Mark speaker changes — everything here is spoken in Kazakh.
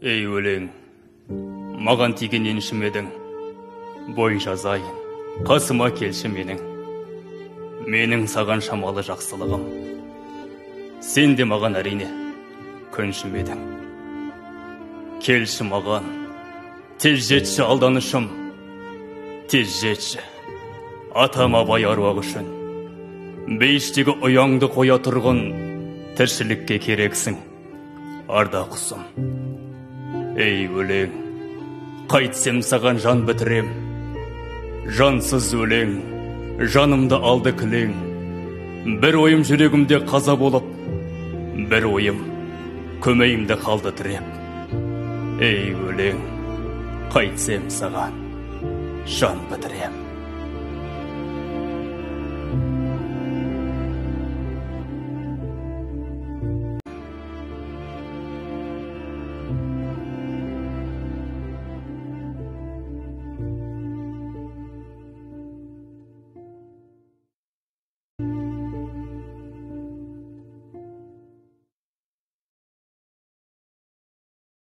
Speaker 1: Ей өлең, маған тиген еншім едің, бой жазайын, қасыма келші менің. Менің саған шамалы жақсылығым, сен де маған әрине көншім едің. Келші маған, тез жетші алданышым, тез жетші, атам абай аруағы үшін. Бейіштегі ұяңды қоя тұрғын, тіршілікке керексің, арда құсым. Ей өлең, қайтсем саған жан бітірем, жансыз өлең, жанымды алды кілең. Бір ойым жүрегімде қаза болып, бір ойым көмейімді қалды тіреп. Ей өлең, қайтсем саған жан бітірем.